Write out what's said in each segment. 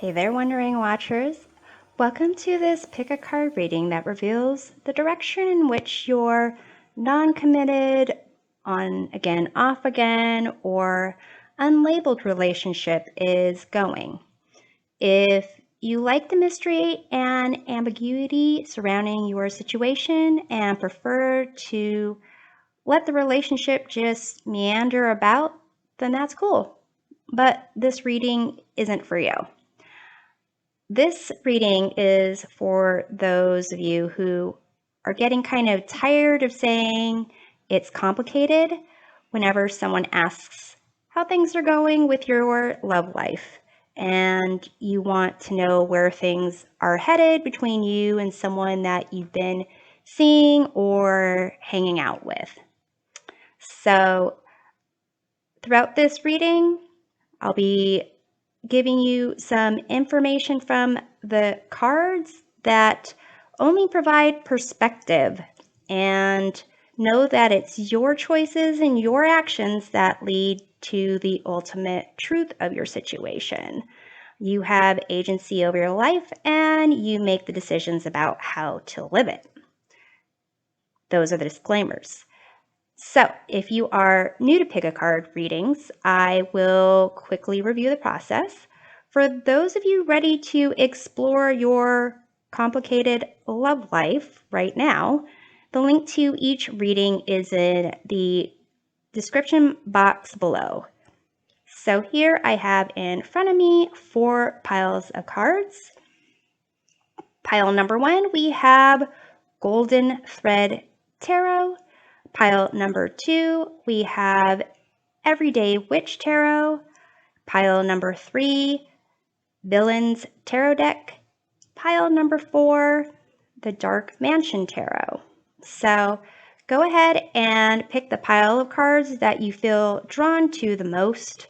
Hey there, Wondering Watchers. Welcome to this pick a card reading that reveals the direction in which your non-committed, on again, off again, or unlabeled relationship is going. If you like the mystery and ambiguity surrounding your situation and prefer to let the relationship just meander about, then that's cool. But this reading isn't for you. This reading is for those of you who are getting kind of tired of saying it's complicated whenever someone asks how things are going with your love life, and you want to know where things are headed between you and someone that you've been seeing or hanging out with. So throughout this reading, I'll be giving you some information from the cards that only provide perspective, and know that it's your choices and your actions that lead to the ultimate truth of your situation. You have agency over your life and you make the decisions about how to live it. Those are the disclaimers. So if you are new to pick a card readings, I will quickly review the process. For those of you ready to explore your complicated love life right now, the link to each reading is in the description box below. So here I have in front of me 4 piles of cards. Pile number 1, we have Golden Thread Tarot. Pile number 2, we have Everyday Witch Tarot. Pile number 3, Villains Tarot Deck. Pile number 4, the Dark Mansion Tarot. So go ahead and pick the pile of cards that you feel drawn to the most,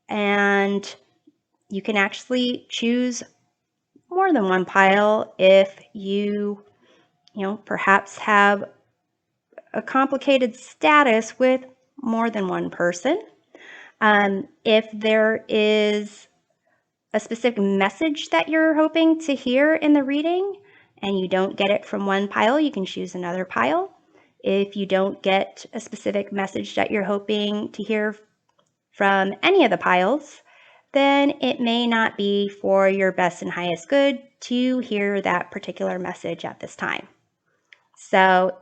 and you can actually choose more than one pile if you perhaps have a complicated status with more than one person. If there is a specific message that you're hoping to hear in the reading and you don't get it from one pile, you can choose another pile. If you don't get a specific message that you're hoping to hear from any of the piles, then it may not be for your best and highest good to hear that particular message at this time. So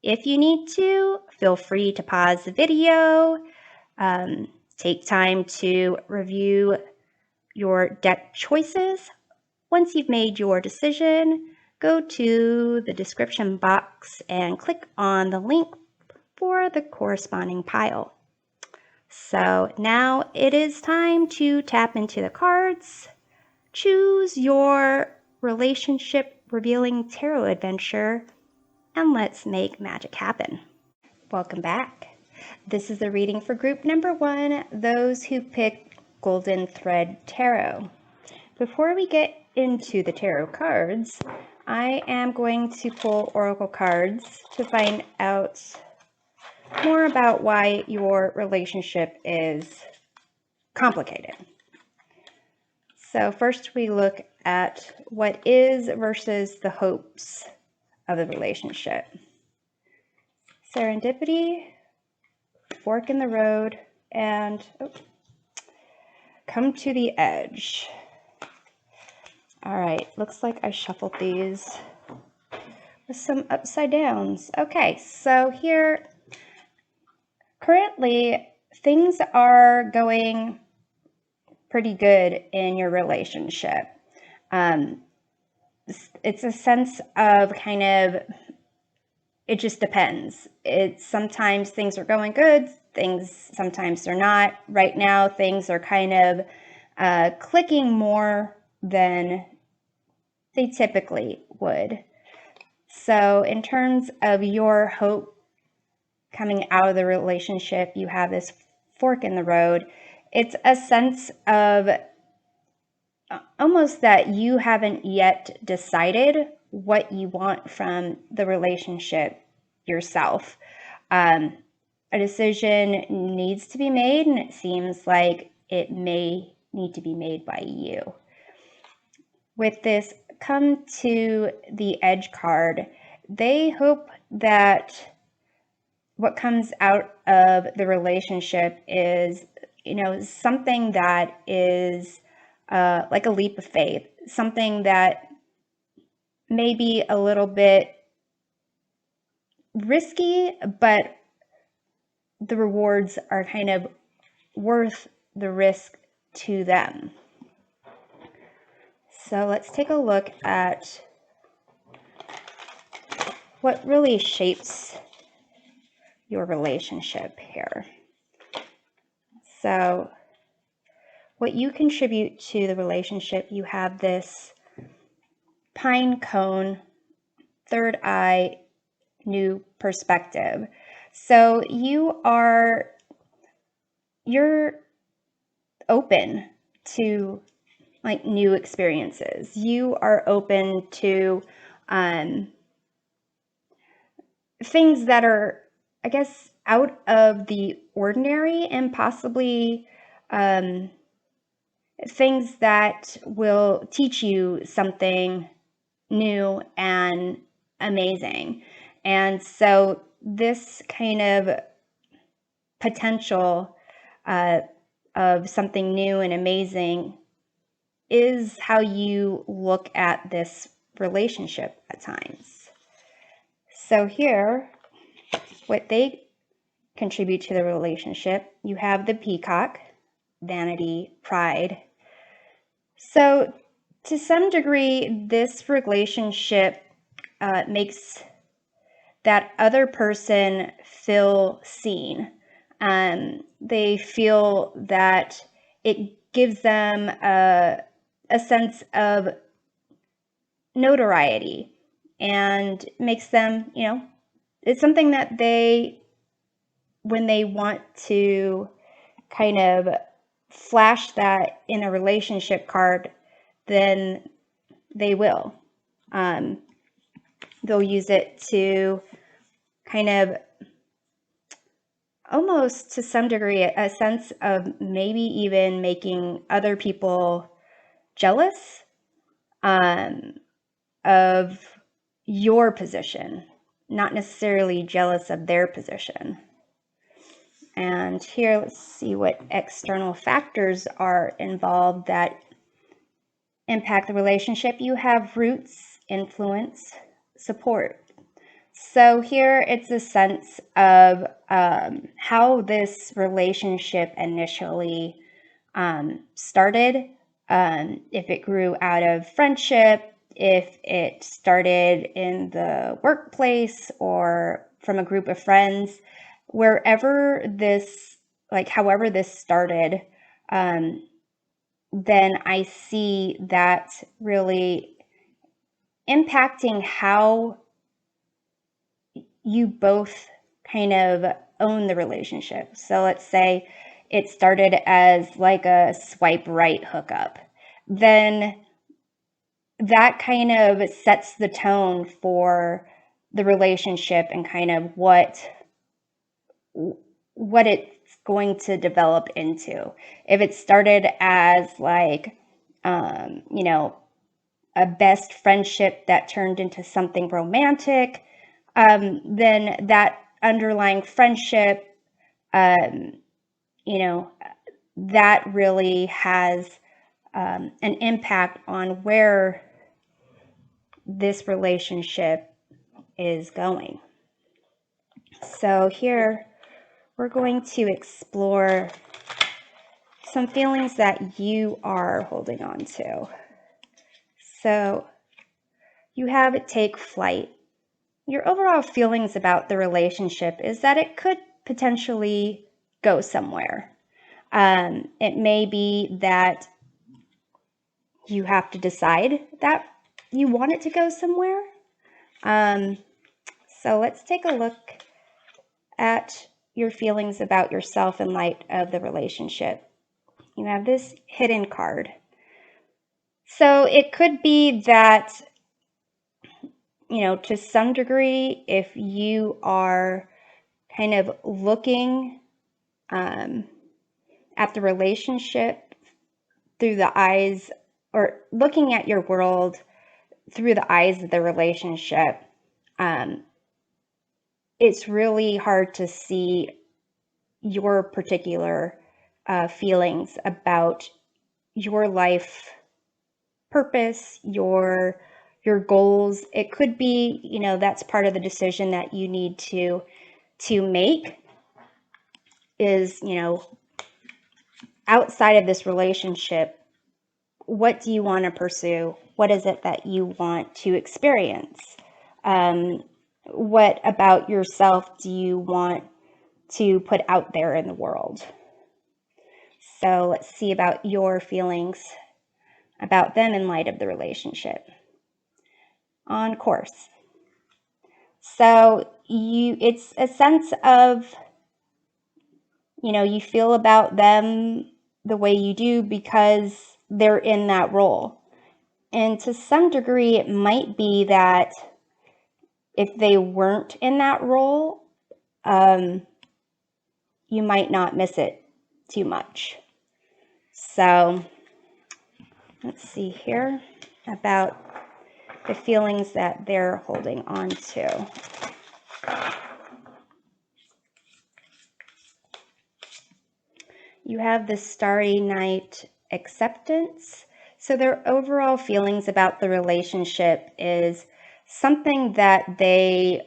if you need to, feel free to pause the video, take time to review your deck choices. Once you've made your decision, go to the description box and click on the link for the corresponding pile. So now it is time to tap into the cards. Choose your relationship revealing tarot adventure, and let's make magic happen. Welcome back. This is the reading for group number 1, those who picked Golden Thread Tarot. Before we get into the tarot cards, I am going to pull oracle cards to find out more about why your relationship is complicated. So first we look at what is versus the hopes of the relationship. Serendipity, fork in the road, and come to the edge. All right, looks like I shuffled these with some upside downs. Okay, so here, currently, things are going pretty good in your relationship. It's a sense of kind of, it just depends. It's sometimes things are going good, sometimes they're not. Right now, things are kind of clicking more than they typically would. So in terms of your hope coming out of the relationship, you have this fork in the road. It's a sense of almost that you haven't yet decided what you want from the relationship yourself. A decision needs to be made, and it seems like it may need to be made by you. with this come to the edge card, they hope that what comes out of the relationship is, something that is like a leap of faith, something that may be a little bit risky, but the rewards are kind of worth the risk to them. So let's take a look at what really shapes your relationship here. So what you contribute to the relationship, you have this pine cone, third eye, new perspective. So you're open to like new experiences. You are open to things that are, I guess, out of the ordinary, and possibly things that will teach you something new and amazing. And so this kind of potential of something new and amazing is how you look at this relationship at times. So here, what they contribute to the relationship, you have the peacock, vanity, pride. So to some degree, this relationship makes that other person feel seen. They feel that it gives them a sense of notoriety and makes them, it's something that when they want to kind of flash that in a relationship card, then they will. They'll use it to kind of almost to some degree a sense of maybe even making other people jealous of your position, not necessarily jealous of their position. And here, let's see what external factors are involved that impact the relationship. You have roots, influence, support. So here it's a sense of how this relationship initially started, if it grew out of friendship, if it started in the workplace or from a group of friends, however this started, then I see that really impacting how you both kind of own the relationship. So let's say it started as like a swipe right hookup. Then that kind of sets the tone for the relationship and kind of what it's going to develop into. If it started as like, a best friendship that turned into something romantic, then that underlying friendship, that really has an impact on where this relationship is going. So here we're going to explore some feelings that you are holding on to. So you have it take flight. Your overall feelings about the relationship is that it could potentially go somewhere. It may be that you have to decide that you want it to go somewhere. So let's take a look at your feelings about yourself in light of the relationship. You have this hidden card. So it could be that, to some degree, if you are kind of looking at the relationship through the eyes or looking at your world through the eyes of the relationship, it's really hard to see your particular feelings about your life purpose, your goals. It could be, that's part of the decision that you need to make is, outside of this relationship, what do you want to pursue? What is it that you want to experience? What about yourself do you want to put out there in the world? So let's see about your feelings about them in light of the relationship. On course. So it's a sense of, you feel about them the way you do because they're in that role. And to some degree, it might be that if they weren't in that role, you might not miss it too much. So let's see here about the feelings that they're holding on to. You have the Starry Night acceptance. So their overall feelings about the relationship is something that they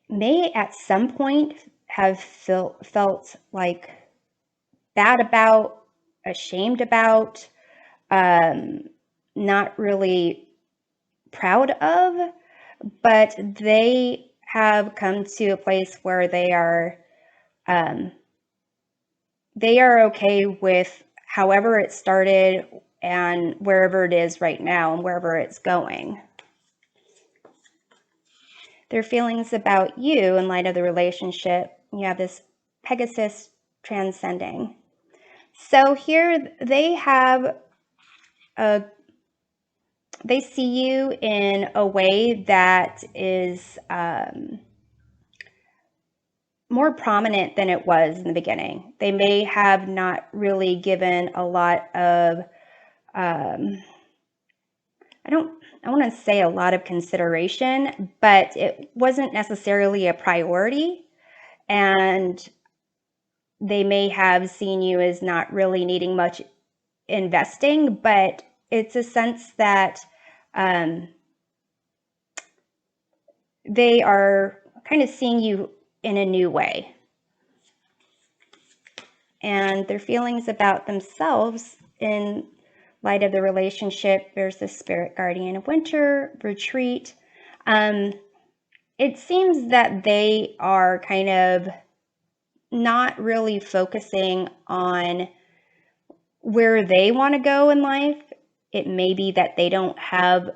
may at some point have felt like bad about, ashamed about, not really proud of, but they have come to a place where they are okay with however it started and wherever it is right now and wherever it's going. Their feelings about you in light of the relationship, you have this Pegasus transcending. So here they have they see you in a way that is more prominent than it was in the beginning. They may have not really given a lot of, I want to say a lot of consideration, but it wasn't necessarily a priority. And they may have seen you as not really needing much investing, but it's a sense that they are kind of seeing you in a new way. And their feelings about themselves in light of the relationship, there's the Spirit Guardian of Winter, retreat. It seems that they are kind of not really focusing on where they want to go in life. It may be that they don't have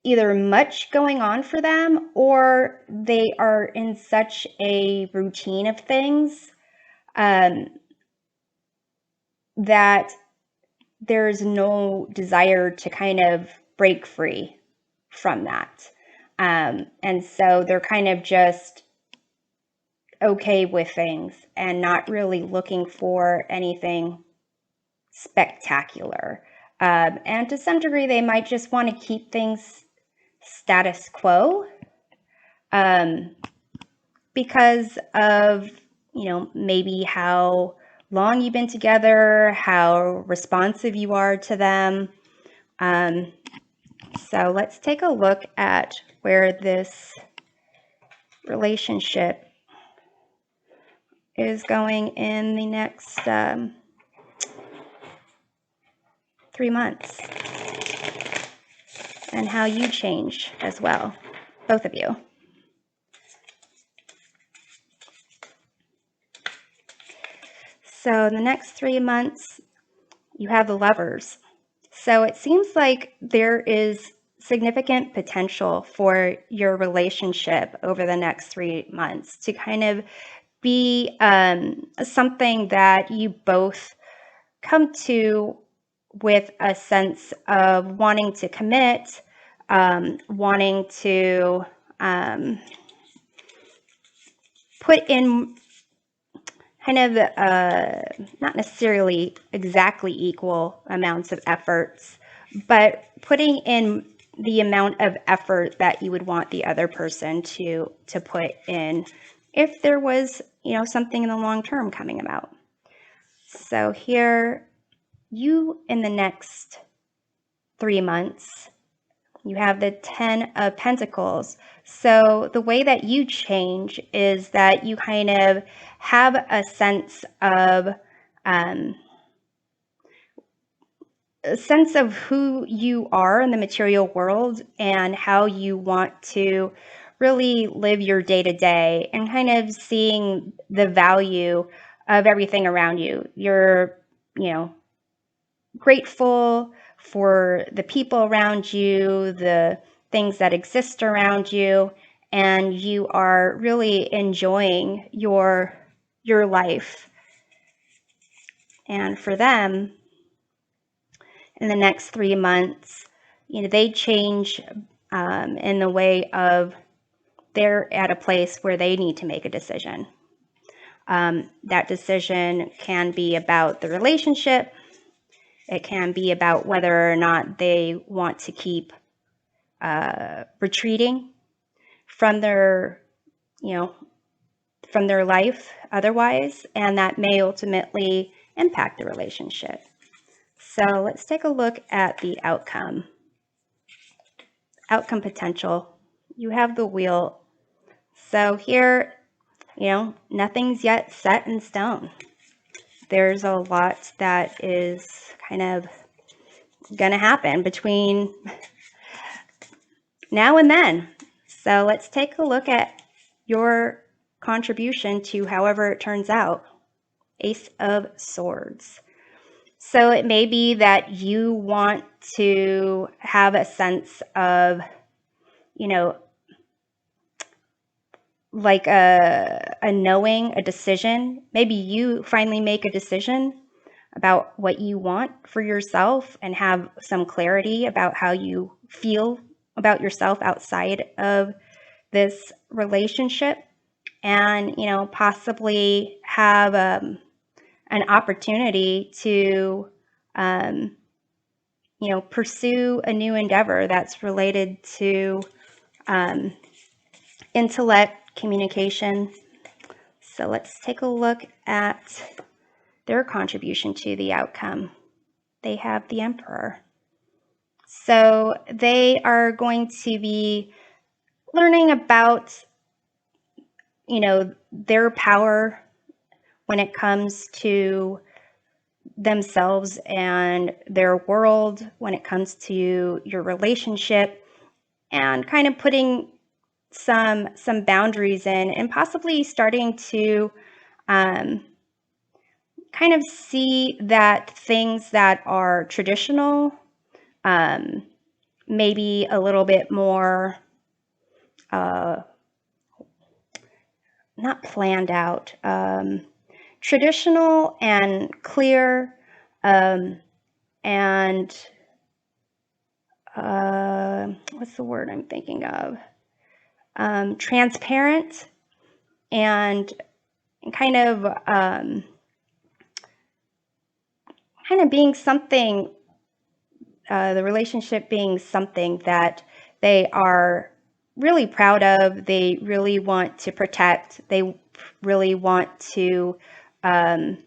either much going on for them, or they are in such a routine of things that there's no desire to kind of break free from that. And so they're kind of just okay with things and not really looking for anything spectacular. And to some degree, they might just want to keep things status quo because of, maybe how long you've been together, how responsive you are to them. So let's take a look at where this relationship is going in the next 3 months, and how you change as well, both of you. So the next 3 months, you have the Lovers. So it seems like there is significant potential for your relationship over the next 3 months to kind of be something that you both come to with a sense of wanting to commit, wanting to put in, kind of not necessarily exactly equal amounts of efforts, but putting in the amount of effort that you would want the other person to put in if there was, something in the long term coming about. So here, you in the next 3 months, you have the 10 of Pentacles. So the way that you change is that you kind of have a sense of who you are in the material world and how you want to really live your day to day, and kind of seeing the value of everything around you. You're, grateful for the people around you, the things that exist around you, and you are really enjoying your life. And for them, in the next 3 months, they change in the way of they're at a place where they need to make a decision. That decision can be about the relationship. It can be about whether or not they want to keep retreating from their, from their life otherwise, and that may ultimately impact the relationship. So let's take a look at the outcome potential. You have the Wheel. So here, nothing's yet set in stone. There's a lot that is kind of going to happen between now and then. So let's take a look at your contribution to however it turns out. Ace of Swords. So it may be that you want to have a sense of, like a knowing, a decision. Maybe you finally make a decision about what you want for yourself and have some clarity about how you feel about yourself outside of this relationship, and possibly have an opportunity to pursue a new endeavor that's related to intellect, communication. So let's take a look at their contribution to the outcome. They have the Emperor. So they are going to be learning about, their power when it comes to themselves and their world, when it comes to your relationship, and kind of putting some boundaries in, and possibly starting to kind of see that things that are traditional, maybe a little bit more not planned out, traditional and clear, and what's the word I'm thinking of? Transparent, and kind of being something, the relationship being something that they are really proud of, they really want to protect, they really want to kind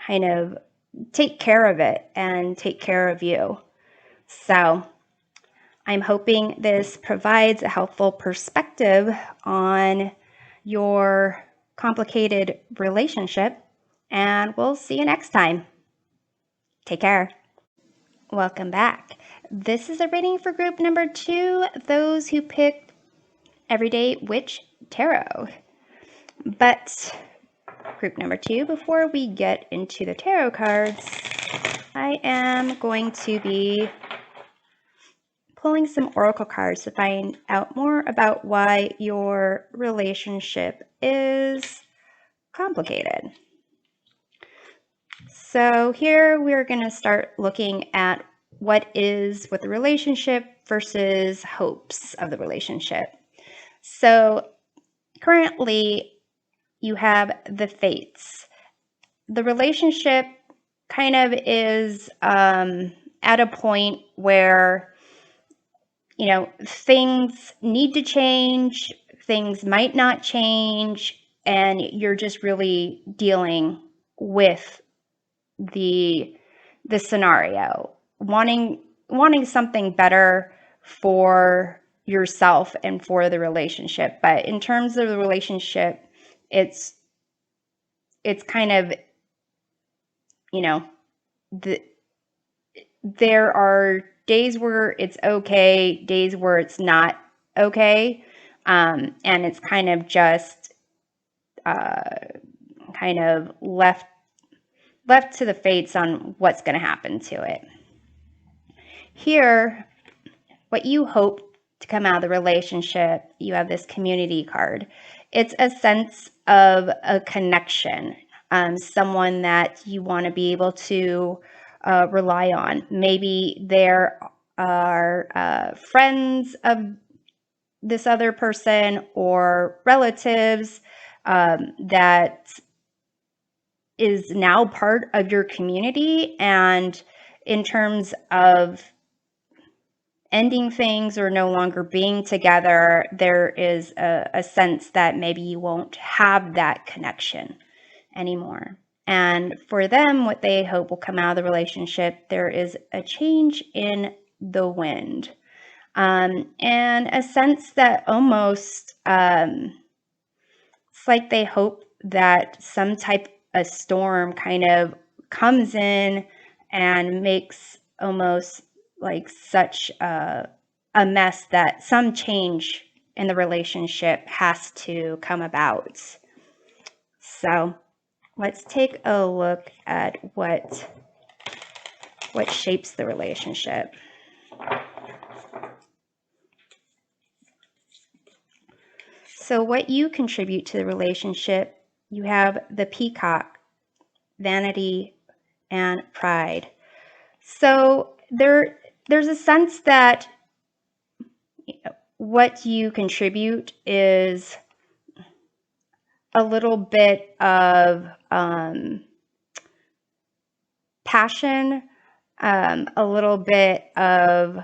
of take care of it and take care of you. So I'm hoping this provides a helpful perspective on your complicated relationship, and we'll see you next time. Take care. Welcome back. This is a reading for group number 2, those who picked Everyday Witch Tarot. But group number 2, before we get into the tarot cards, I am going to be pulling some oracle cards to find out more about why your relationship is complicated. So here we're going to start looking at what is with the relationship versus hopes of the relationship. So currently, you have the fates. The relationship kind of is at a point where, things need to change, things might not change, and you're just really dealing with the scenario, wanting something better for yourself and for the relationship. But in terms of the relationship, it's kind of, there are days where it's okay, days where it's not okay, and it's kind of just kind of left to the fates on what's going to happen to it. Here, what you hope to come out of the relationship, you have this community card. It's a sense of a connection, someone that you want to be able to rely on. Maybe there are friends of this other person or relatives that is now part of your community, and in terms of ending things or no longer being together, there is a sense that maybe you won't have that connection anymore. And for them, what they hope will come out of the relationship, there is a change in the wind, and a sense that almost it's like they hope that some type of storm kind of comes in and makes almost like such a mess that some change in the relationship has to come about. So let's take a look at what shapes the relationship. So what you contribute to the relationship, you have the peacock, vanity, and pride. So there's a sense that what you contribute is a little bit of passion, a little bit of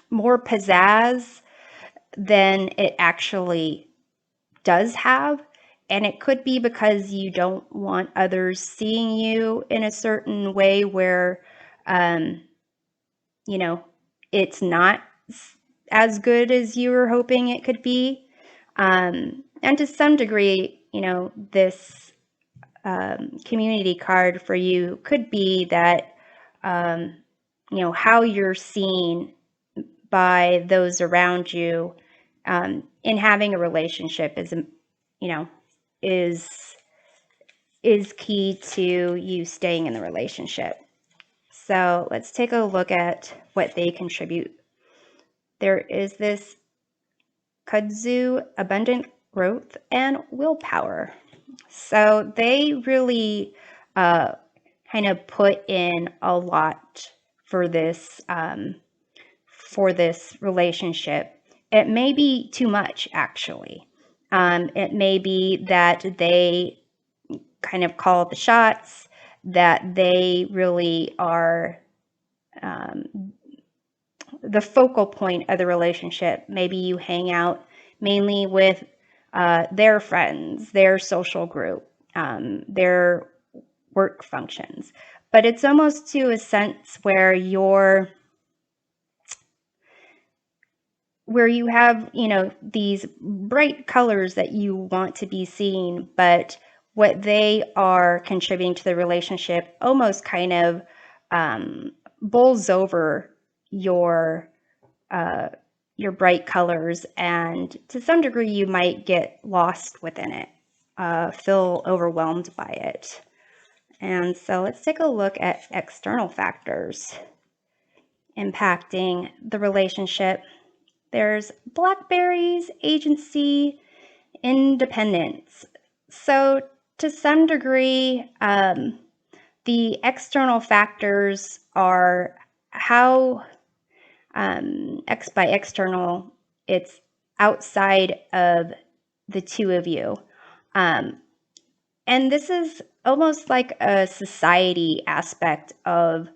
more pizzazz than it actually does have. And it could be because you don't want others seeing you in a certain way where, it's not as good as you were hoping it could be. And to some degree, this community card for you could be that, how you're seen by those around you in having a relationship is key to you staying in the relationship. So let's take a look at what they contribute. There is this kudzu, abundant growth, and willpower. So they really kind of put in a lot for this relationship. It may be too much, actually. It may be that they kind of call the shots, that they really are the focal point of the relationship. Maybe you hang out mainly with their friends, their social group, their work functions. But it's almost to a sense where you have, these bright colors that you want to be seen, but what they are contributing to the relationship almost kind of bowls over your bright colors, and to some degree you might get lost within it, feel overwhelmed by it. And so let's take a look at external factors impacting the relationship. There's blackberries, agency, independence. So to some degree, the external factors are how, by external, it's outside of the two of you. And this is almost like a society aspect of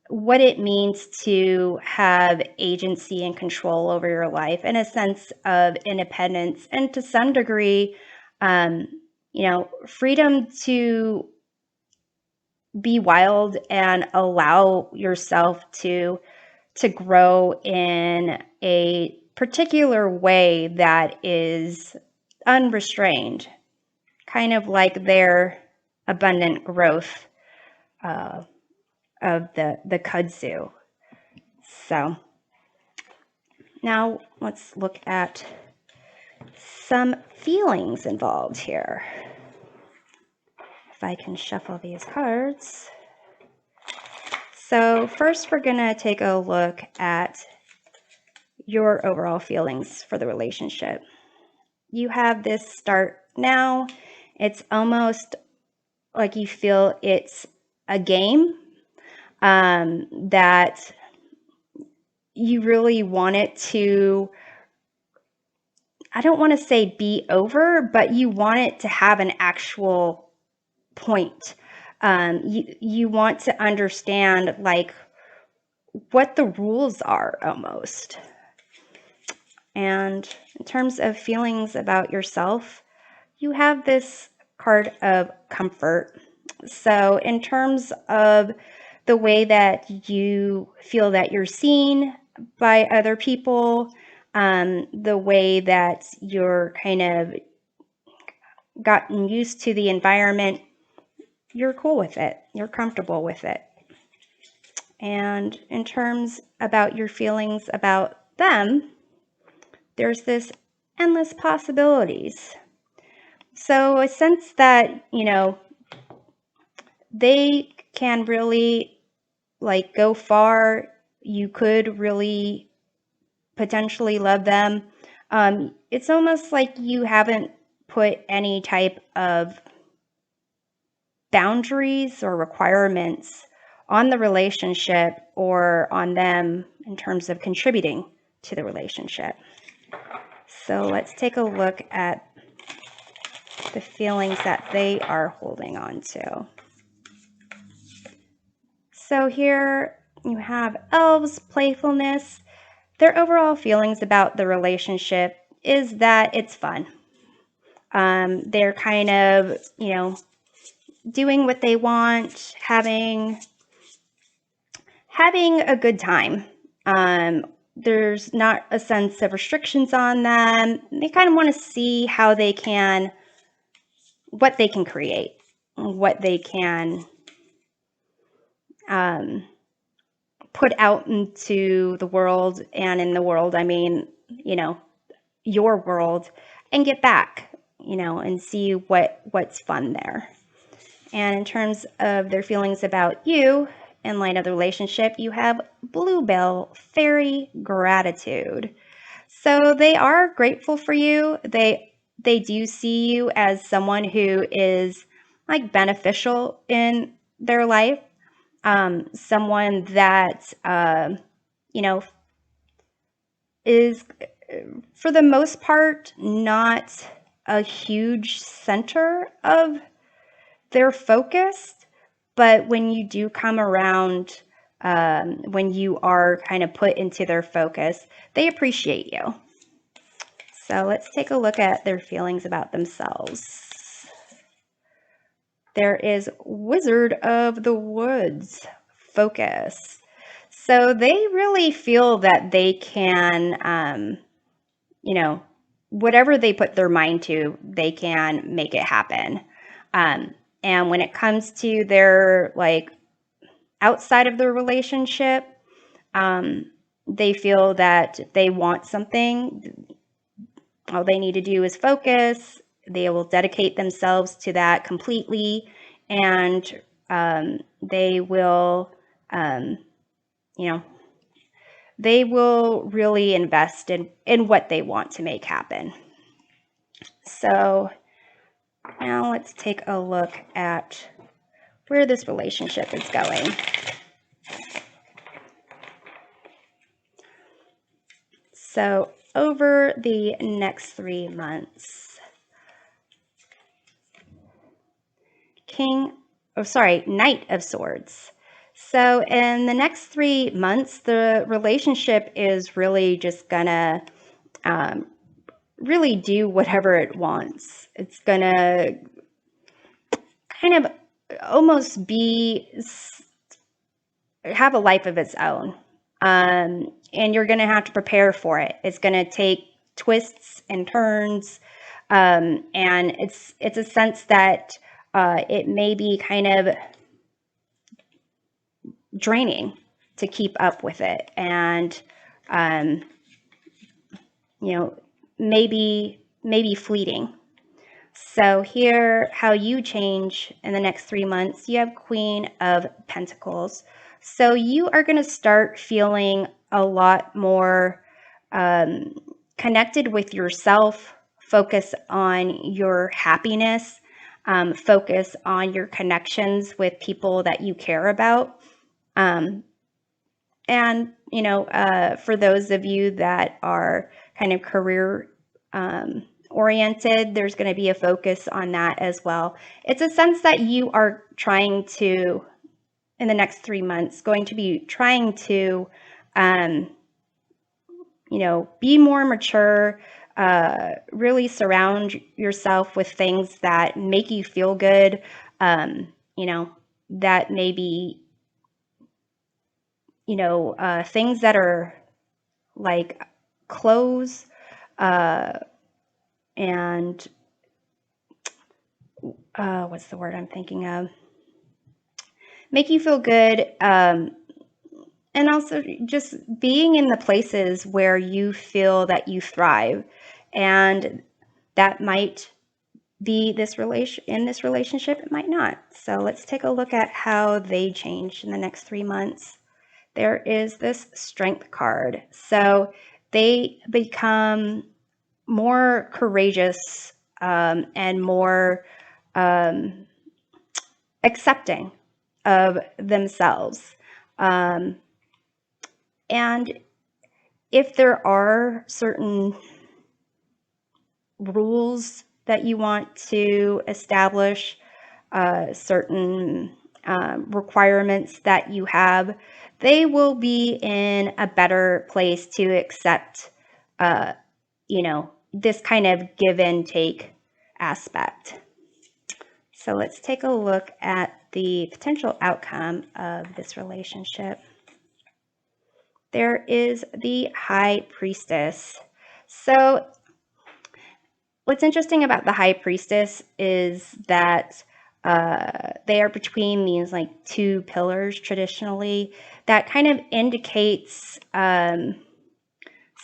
what it means to have agency and control over your life, and a sense of independence, and to some degree, freedom to be wild and allow yourself to grow in a particular way that is unrestrained, kind of like their abundant growth of the kudzu. So now let's look at some feelings involved here. If I can shuffle these cards. So first we're going to take a look at your overall feelings for the relationship. You have this start now. It's almost like you feel it's a game that you really want it to, I don't want to say be over, but you want it to have an actual point. You want to understand like what the rules are almost. And in terms of feelings about yourself, you have this card of comfort. So in terms of the way that you feel that you're seen by other people, the way that you're kind of gotten used to the environment, you're cool with it. You're comfortable with it. And in terms about your feelings about them, there's this endless possibilities. So a sense that, they can really like go far. You could really potentially love them. It's almost like you haven't put any type of boundaries or requirements on the relationship or on them in terms of contributing to the relationship. So let's take a look at the feelings that they are holding on to. So here you have elves, playfulness. Their overall feelings about the relationship is that it's fun. They're kind of, doing what they want, having a good time. There's not a sense of restrictions on them. They kind of want to see what they can create, what they can put out into the world, and in the world, I mean, your world, and get back, and see what's fun there. And in terms of their feelings about you, in light of the relationship, you have Bluebell, Fairy Gratitude. So they are grateful for you. They do see you as someone who is like beneficial in their life. Someone that, is for the most part not a huge center of their focus. But when you do come around, when you are kind of put into their focus, they appreciate you. So let's take a look at their feelings about themselves. There is Wizard of the Woods, focus. So they really feel that they can, whatever they put their mind to, they can make it happen. And when it comes to their like outside of the relationship, they feel that if they want something, all they need to do is focus. They will dedicate themselves to that completely, and they will, they will really invest in what they want to make happen. So now let's take a look at where this relationship is going. So over the next 3 months. Knight of Swords. So in the next 3 months, the relationship is really just gonna really do whatever it wants. It's gonna kind of almost have a life of its own. And you're gonna have to prepare for it. It's gonna take twists and turns. And it's a sense that it may be kind of draining to keep up with it, and maybe fleeting. So here, how you change in the next 3 months, you have Queen of Pentacles. So you are going to start feeling a lot more connected with yourself, focus on your happiness, focus on your connections with people that you care about. And, for those of you that are kind of career oriented, there's going to be a focus on that as well. It's a sense that you are trying to, in the next 3 months, going to be trying to, be more mature, really surround yourself with things that make you feel good, that maybe, things that are like clothes, and what's the word I'm thinking of? Make you feel good, and also just being in the places where you feel that you thrive, and that might be in this relationship. It might not. So let's take a look at how they change in the next 3 months. There is this Strength card. So they become more courageous, and more accepting of themselves. And if there are certain rules that you want to establish, certain requirements that you have, they will be in a better place to accept, this kind of give and take aspect. So let's take a look at the potential outcome of this relationship. There is the High Priestess. So what's interesting about the High Priestess is that they are between these like two pillars traditionally. That kind of indicates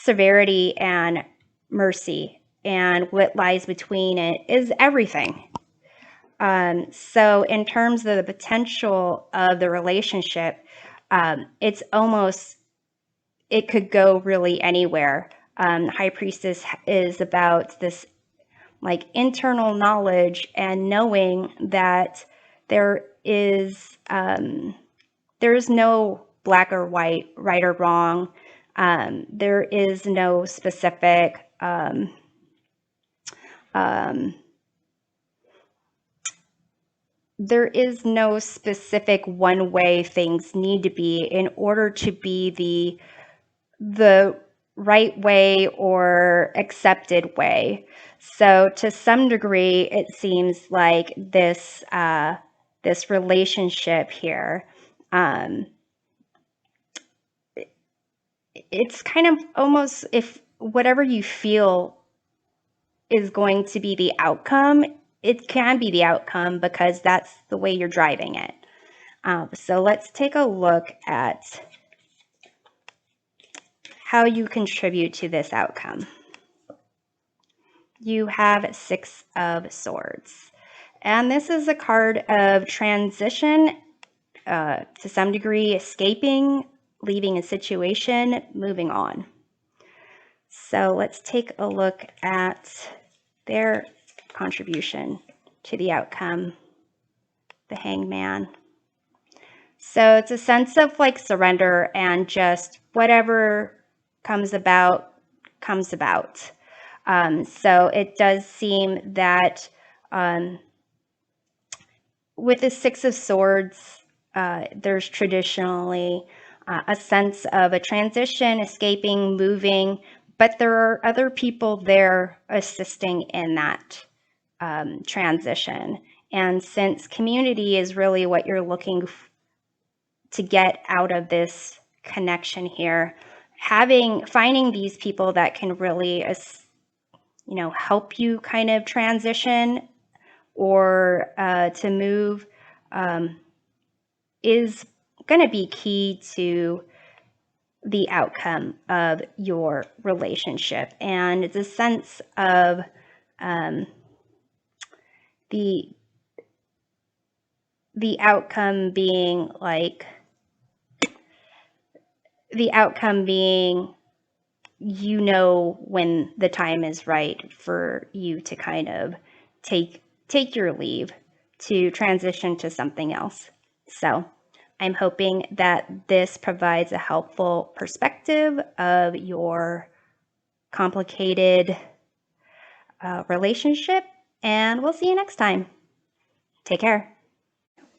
severity and mercy, and what lies between it is everything. So in terms of the potential of the relationship, it's almost, it could go really anywhere. High Priestess is about this like internal knowledge and knowing that there is no black or white, right or wrong. There is no specific one way things need to be in order to be the right way or accepted way. So to some degree, it seems like this relationship here, it's kind of almost, if whatever you feel is going to be the outcome, it can be the outcome because that's the way you're driving it. So let's take a look at how you contribute to this outcome. You have Six of Swords. And this is a card of transition, to some degree, escaping, leaving a situation, moving on. So let's take a look at their contribution to the outcome, the Hangman. So it's a sense of like surrender and just whatever comes about, comes about. So it does seem that with the Six of Swords, there's traditionally a sense of a transition, escaping, moving, but there are other people there assisting in that transition. And since community is really what you're looking to get out of this connection here, finding these people that can really, help you kind of transition or to move is going to be key to the outcome of your relationship. And it's a sense of the outcome being when the time is right for you to kind of take your leave to transition to something else. So I'm hoping that this provides a helpful perspective of your complicated relationship, and we'll see you next time. Take care.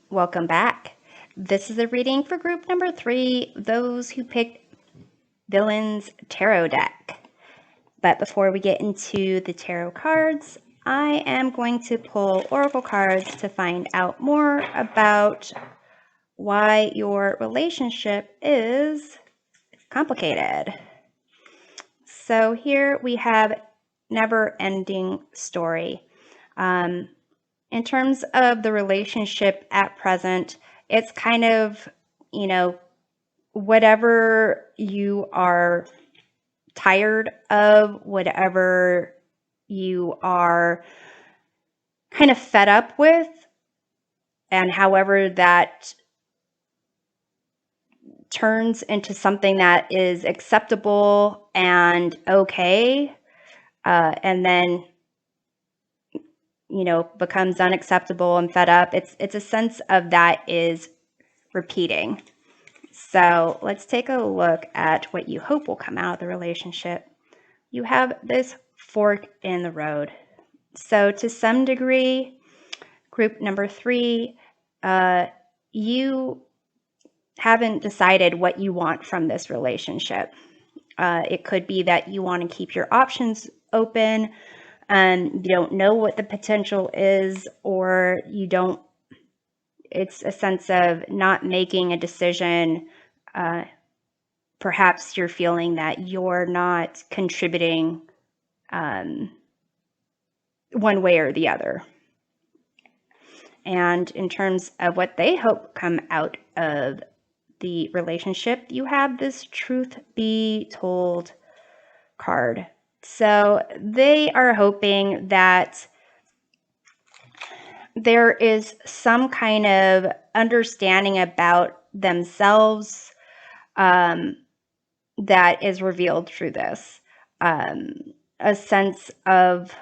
Welcome back. This is a reading for group number 3, those who picked Villain's Tarot deck. But before we get into the tarot cards, I am going to pull oracle cards to find out more about why your relationship is complicated. So here we have never-ending story. In terms of the relationship at present, it's kind of, whatever you are tired of, whatever you are kind of fed up with, and however that turns into something that is acceptable and okay, and then becomes unacceptable and fed up. It's a sense of that is repeating. So let's take a look at what you hope will come out of the relationship. You have this fork in the road. So to some degree, group number 3, you haven't decided what you want from this relationship. It could be that you want to keep your options open and you don't know what the potential is, or it's a sense of not making a decision. Perhaps you're feeling that you're not contributing one way or the other. And in terms of what they hope come out of the relationship, you have this truth be told card. So they are hoping that there is some kind of understanding about themselves that is revealed through this. A sense of,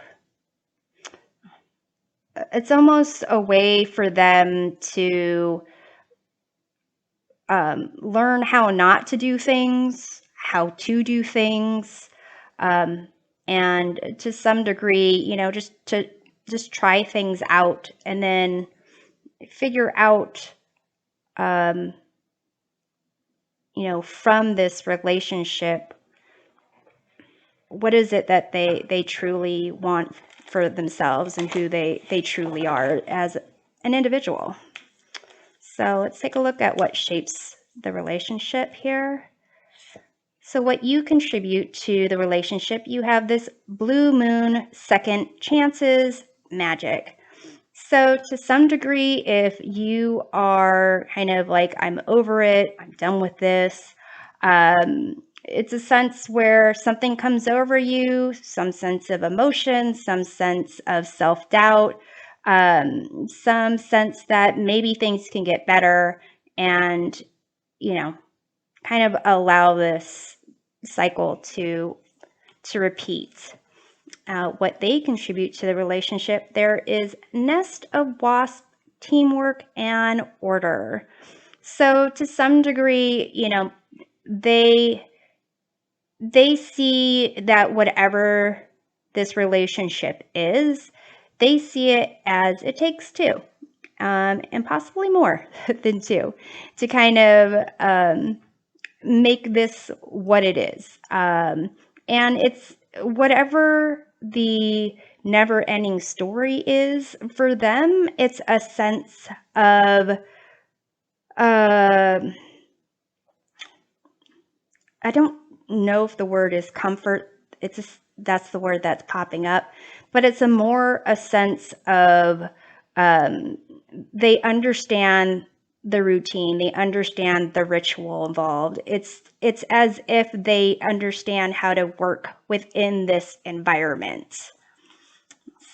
it's almost a way for them to learn how not to do things, how to do things, and to some degree, just try things out and then figure out, from this relationship, what is it that they truly want for themselves and who they truly are as an individual. So let's take a look at what shapes the relationship here. So what you contribute to the relationship, you have this blue moon, second chances, magic. So to some degree, if you are kind of like, I'm over it, I'm done with this, it's a sense where something comes over you, some sense of emotion, some sense of self-doubt, some sense that maybe things can get better, and, kind of allow this cycle to repeat. What they contribute to the relationship, there is nest of wasp, teamwork, and order. So to some degree, they they see that whatever this relationship is, they see it as it takes two, and possibly more than two, to kind of make this what it is. And it's whatever the never ending story is for them, it's a sense of, I don't know if the word is comfort. That's the word that's popping up, but it's a sense of, they understand the routine, they understand the ritual involved. It's as if they understand how to work within this environment.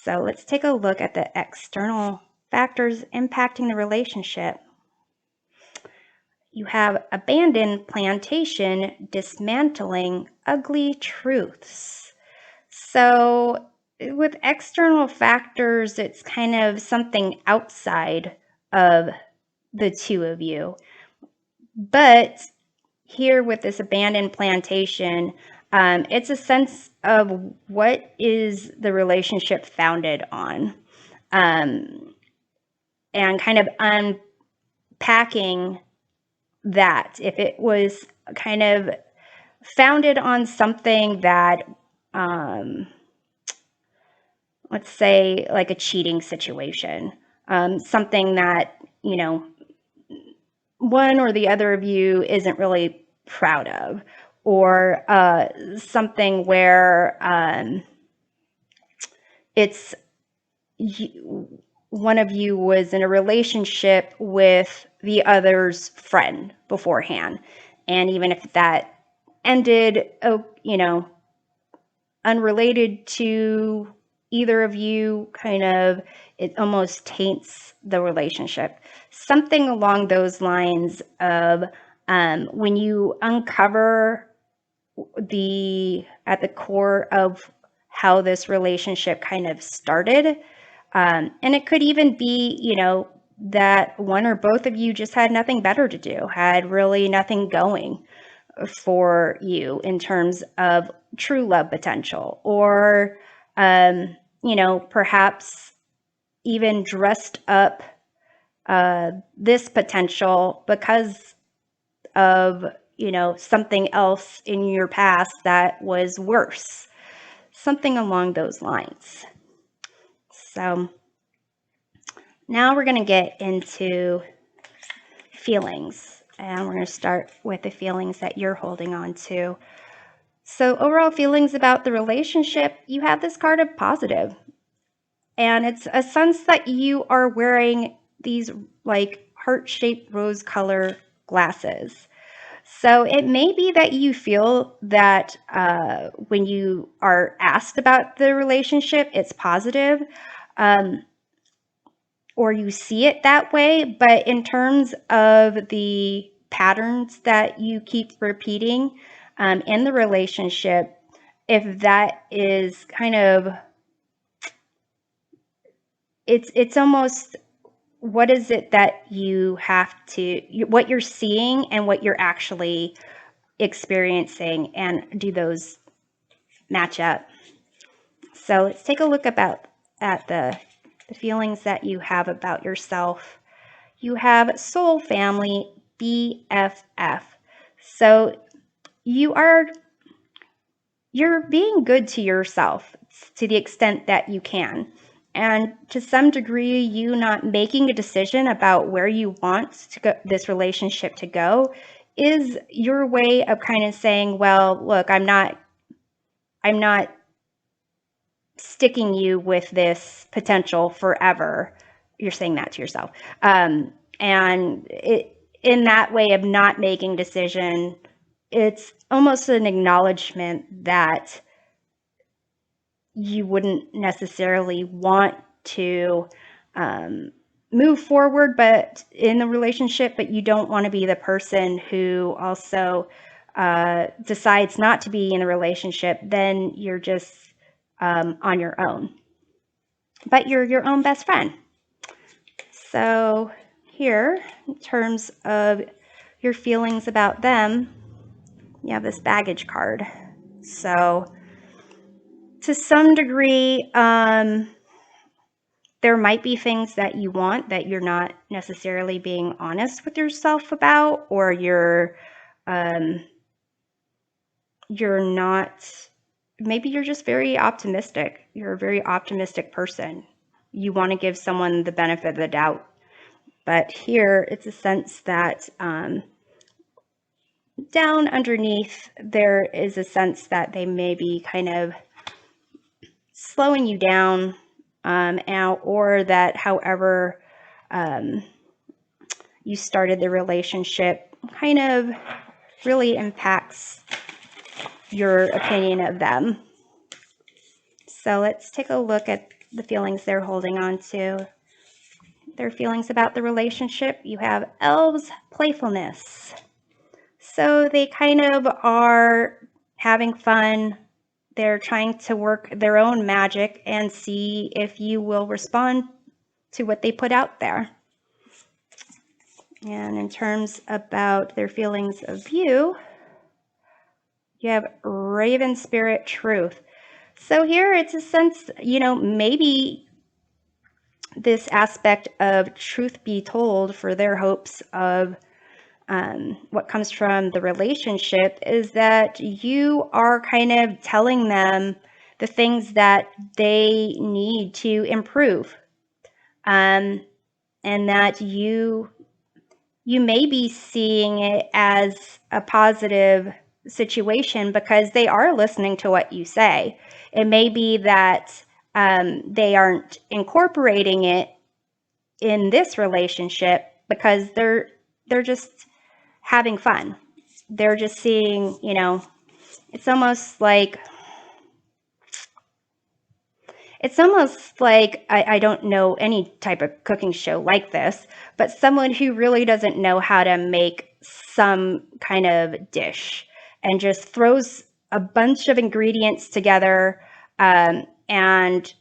So let's take a look at the external factors impacting the relationship. You have abandoned plantation dismantling ugly truths. So with external factors, it's kind of something outside of the two of you. But here with this abandoned plantation, it's a sense of what is the relationship founded on, and kind of unpacking that. If it was kind of founded on something that, let's say like a cheating situation, something that, one or the other of you isn't really proud of, or something where it's one of you was in a relationship with the other's friend beforehand, and even if that ended, unrelated to either of you, kind of, it almost taints the relationship. Something along those lines of, when you uncover at the core of how this relationship kind of started, and it could even be, that one or both of you just had nothing better to do, had really nothing going for you in terms of true love potential, or perhaps even dressed up this potential because of something else in your past that was worse, something along those lines. So now we're going to get into feelings, and we're going to start with the feelings that you're holding on to. So overall feelings about the relationship, you have this card of positive. And it's a sense that you are wearing these like heart-shaped rose color glasses. So it may be that you feel that when you are asked about the relationship, it's positive, or you see it that way. But in terms of the patterns that you keep repeating in the relationship, if that is kind of, it's almost, what is it that you have to, what you're seeing and what you're actually experiencing, and do those match up? So let's take a look at the feelings that you have about yourself. You have soul family, BFF. So you're being good to yourself to the extent that you can. And to some degree, you not making a decision about where you want this relationship to go is your way of kind of saying, well, look, I'm not sticking you with this potential forever. You're saying that to yourself. And in that way of not making decision, it's almost an acknowledgement that you wouldn't necessarily want to move forward, but in the relationship, but you don't want to be the person who also decides not to be in a relationship. Then you're just on your own, but you're your own best friend. So here, in terms of your feelings about them, you have this baggage card. So to some degree, there might be things that you want that you're not necessarily being honest with yourself about, or you're not, maybe you're just very optimistic. You're a very optimistic person. You want to give someone the benefit of the doubt. But here it's a sense that down underneath, there is a sense that they may be kind of slowing you down, or that however you started the relationship kind of really impacts your opinion of them. So let's take a look at the feelings they're holding on to. Their feelings about the relationship. You have elves, playfulness. So they kind of are having fun. They're trying to work their own magic and see if you will respond to what they put out there. And in terms about their feelings of you, you have Raven Spirit Truth. So here it's a sense, maybe this aspect of truth be told for their hopes of what comes from the relationship is that you are kind of telling them the things that they need to improve, and that you may be seeing it as a positive situation because they are listening to what you say. It may be that they aren't incorporating it in this relationship because they're just having fun. They're just seeing, it's almost like I don't know any type of cooking show like this, but someone who really doesn't know how to make some kind of dish and just throws a bunch of ingredients together, and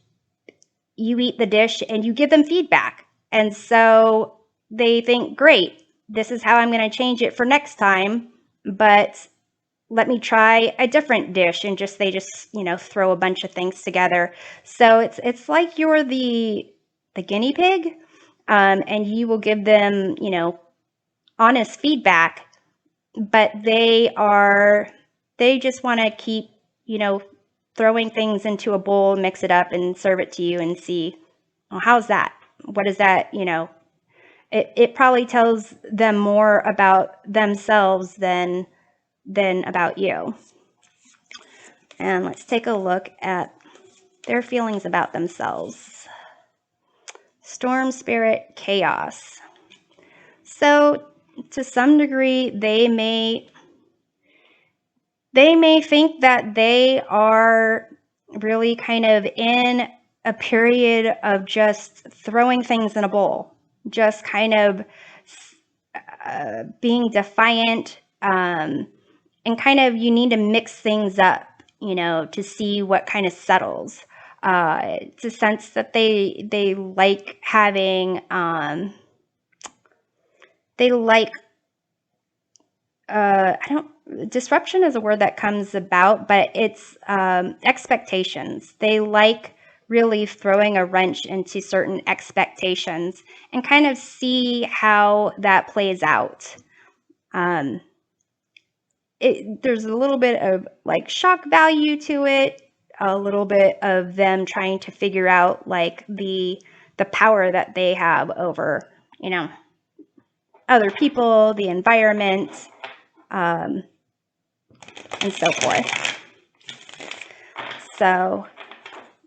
you eat the dish and you give them feedback. And so they think, great, this is how I'm going to change it for next time, but let me try a different dish. And they just throw a bunch of things together. So it's like you're the guinea pig, and you will give them honest feedback, but they just want to keep throwing things into a bowl, mix it up, and serve it to you and see, well, how's that? What is that? It probably tells them more about themselves than about you. And let's take a look at their feelings about themselves. Storm Spirit Chaos. So to some degree, they may think that they are really kind of in a period of just throwing things in a bowl, just kind of being defiant, and kind of you need to mix things up, to see what kind of settles. It's a sense that they like having, disruption is a word that comes about, but it's expectations. They like really throwing a wrench into certain expectations and kind of see how that plays out. There's a little bit of like shock value to it, a little bit of them trying to figure out like the power that they have over, other people, the environment, and so forth. So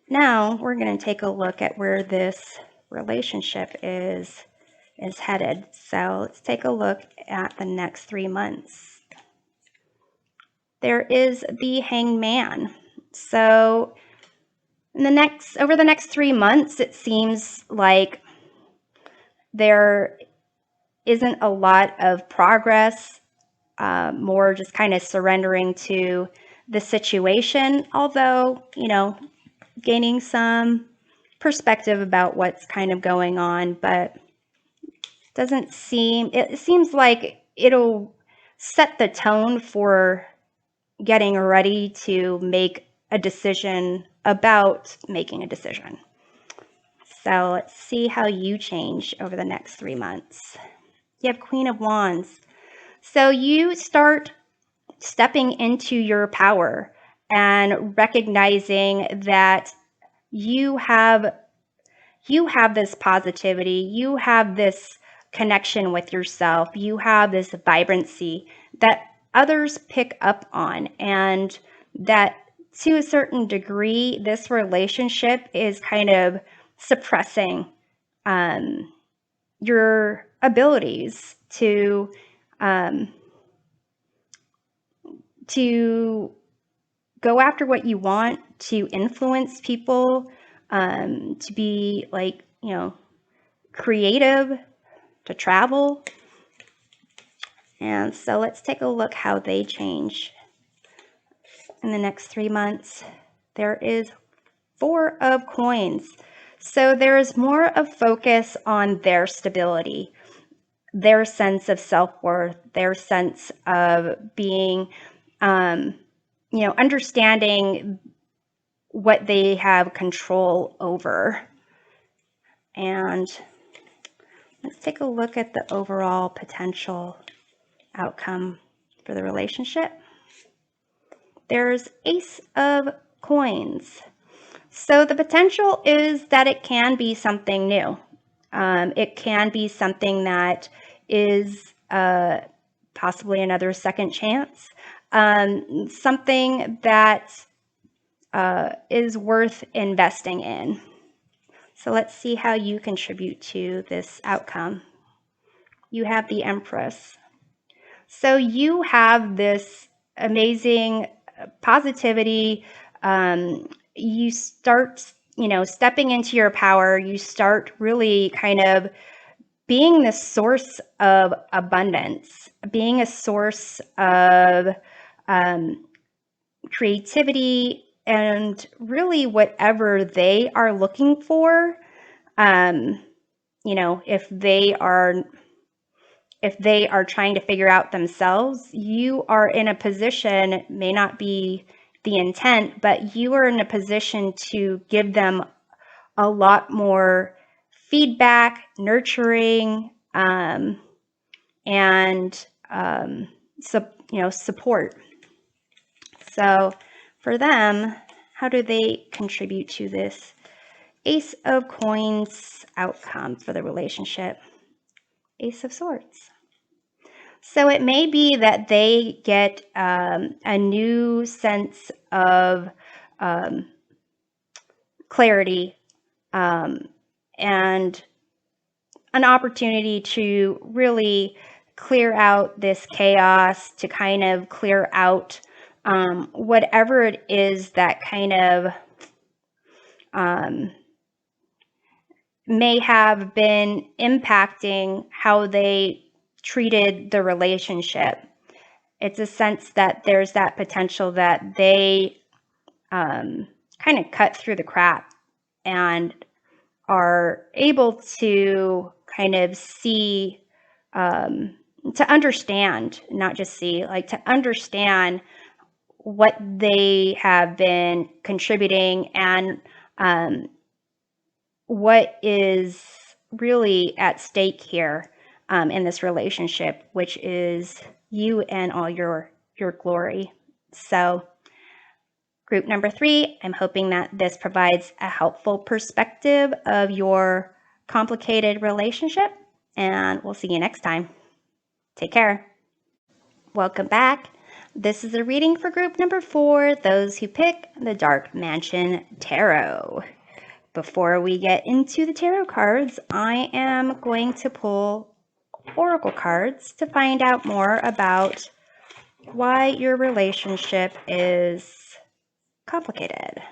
now we're going to take a look at where this relationship is headed. So let's take a look at the next 3 months. There is the Hanged Man. So over the next 3 months, it seems like there isn't a lot of progress, more just kind of surrendering to the situation, although, gaining some perspective about what's kind of going on, but it seems like it'll set the tone for getting ready to make a decision about making a decision. So let's see how you change over the next 3 months. You have Queen of Wands. So you start stepping into your power and recognizing that you have this positivity, you have this connection with yourself, you have this vibrancy that others pick up on, and that to a certain degree, this relationship is kind of suppressing your abilities to go after what you want, to influence people, to be like, creative, to travel. And so let's take a look how they change in the next 3 months. There is 4 of Coins. So there is more of focus on their stability, their sense of self-worth, their sense of being, understanding what they have control over. And let's take a look at the overall potential outcome for the relationship. There's Ace of Coins. So the potential is that it can be something new. It can be something that is possibly another second chance, something that is worth investing in. So let's see how you contribute to this outcome. You have the Empress. So you have this amazing positivity. You start, stepping into your power. You start really kind of being the source of abundance, being a source of creativity, and really whatever they are looking for. If they are trying to figure out themselves, you are in a position, may not be the intent, but you are in a position to give them a lot more feedback, nurturing, and support. So for them, how do they contribute to this Ace of Coins outcome for the relationship? Ace of Swords. So it may be that they get a new sense of clarity and an opportunity to really clear out this chaos, to kind of clear out whatever it is that kind of may have been impacting how they treated the relationship. It's a sense that there's that potential that they kind of cut through the crap and are able to kind of see, to understand, not just see, like to understand what they have been contributing and what is really at stake here in this relationship, which is you and all your glory. So group number 3, I'm hoping that this provides a helpful perspective of your complicated relationship, and we'll see you next time. Take care. Welcome back. This is a reading for group number 4, those who pick the Dark Mansion Tarot. Before we get into the tarot cards, I am going to pull oracle cards to find out more about why your relationship is complicated.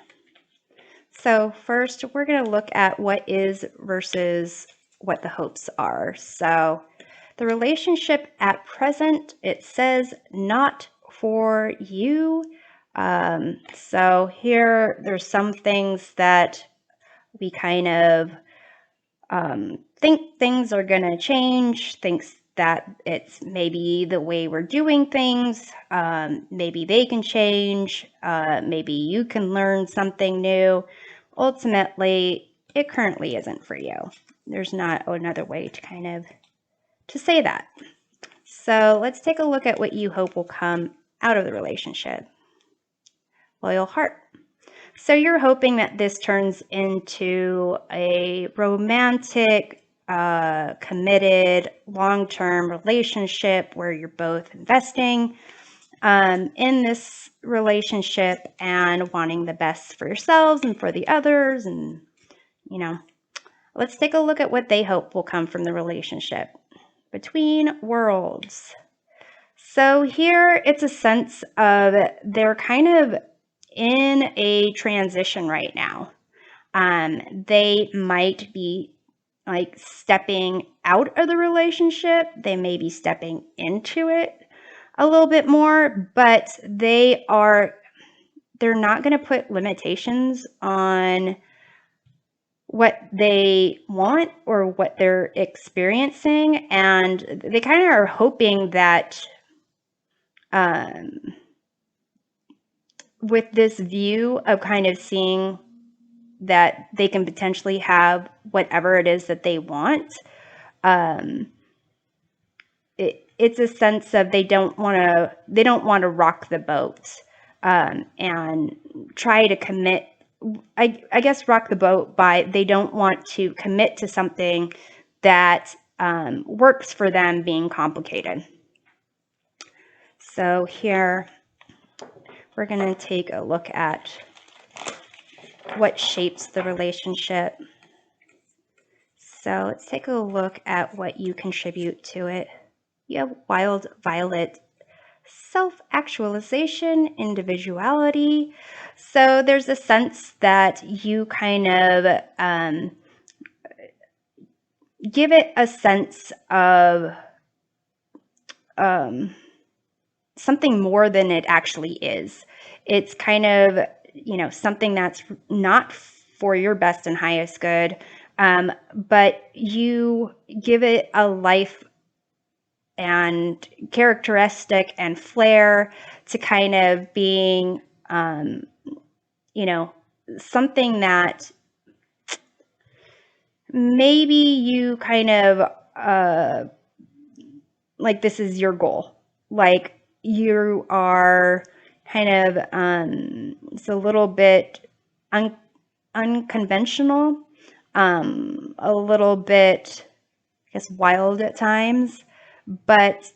So first, we're going to look at what is versus what the hopes are. So the relationship at present, it says not for you. So here, there's some things that we kind of think things are going to change, that it's maybe the way we're doing things. Maybe they can change. Maybe you can learn something new. Ultimately, it currently isn't for you. There's not another way to say that. So let's take a look at what you hope will come out of the relationship. Loyal heart. So you're hoping that this turns into a romantic, committed, long-term relationship where you're both investing in this relationship and wanting the best for yourselves and for the others. And, let's take a look at what they hope will come from the relationship. Between worlds. So here it's a sense of they're kind of in a transition right now. They might be like stepping out of the relationship. They may be stepping into it a little bit more, but they're not going to put limitations on what they want or what they're experiencing. And they kind of are hoping that with this view of kind of seeing that they can potentially have whatever it is that they want, it's a sense of they don't want to rock the boat and try to commit. I guess rock the boat by they don't want to commit to something that works for them being complicated. So here we're going to take a look at what shapes the relationship. So let's take a look at what you contribute to it. You have wild violet, self-actualization, individuality. So there's a sense that you kind of give it a sense of something more than it actually is. It's kind of, something that's not for your best and highest good, but you give it a life and characteristic and flair to kind of being, something that maybe you kind of, like this is your goal. Like you are kind of, it's a little bit unconventional, a little bit, I guess, wild at times, but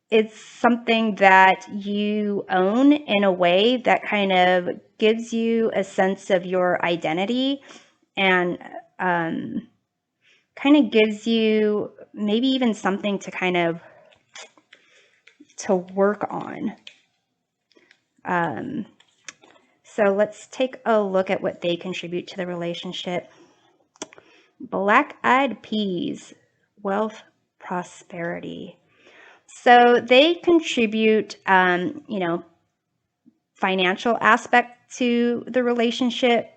it's something that you own in a way that kind of gives you a sense of your identity and kind of gives you maybe even something to kind of to work on. So let's take a look at what they contribute to the relationship. Black-eyed peas, wealth, prosperity. So they contribute, financial aspect to the relationship.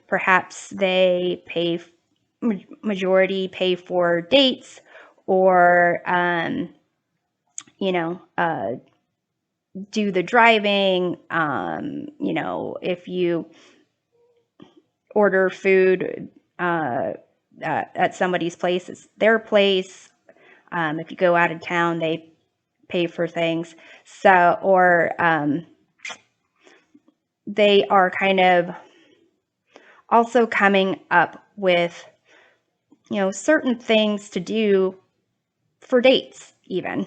Perhaps they majority pay for dates or, do the driving. If you order food at somebody's place, it's their place. If you go out of town, they pay for things. So, or they are kind of also coming up with, certain things to do for dates even.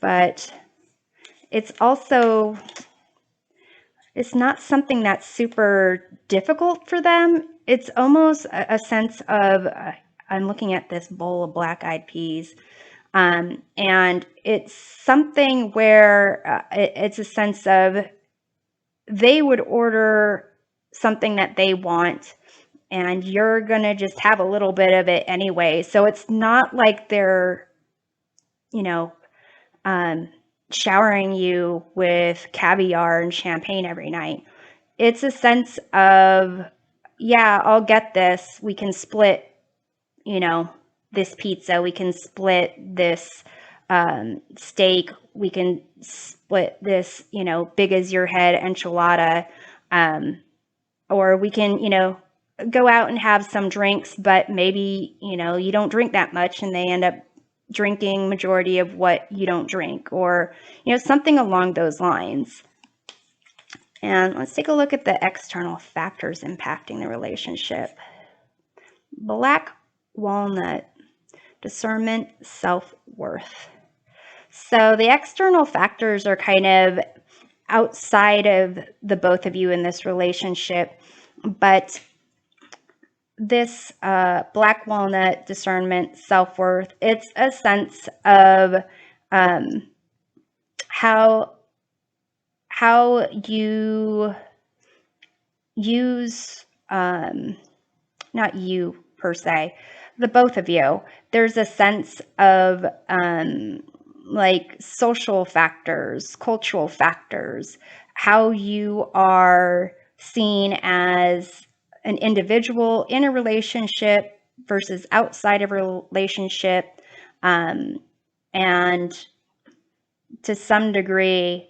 But it's also, it's not something that's super difficult for them. It's almost a sense of, I'm looking at this bowl of black-eyed peas, and it's something where it's a sense of they would order something that they want, and you're going to just have a little bit of it anyway. So it's not like they're, showering you with caviar and champagne every night. It's a sense of, yeah, I'll get this. We can split, this pizza. We can split this steak. We can split this, big as your head enchilada. Or we can, go out and have some drinks, but maybe, you don't drink that much and they end up drinking majority of what you don't drink, or, something along those lines. And let's take a look at the external factors impacting the relationship. Black walnut, discernment, self-worth. So the external factors are kind of outside of the both of you in this relationship, but this black walnut, discernment, self-worth, it's a sense of how you use, not you per se, the both of you. There's a sense of like social factors, cultural factors, how you are seen as an individual in a relationship versus outside of a relationship, and to some degree,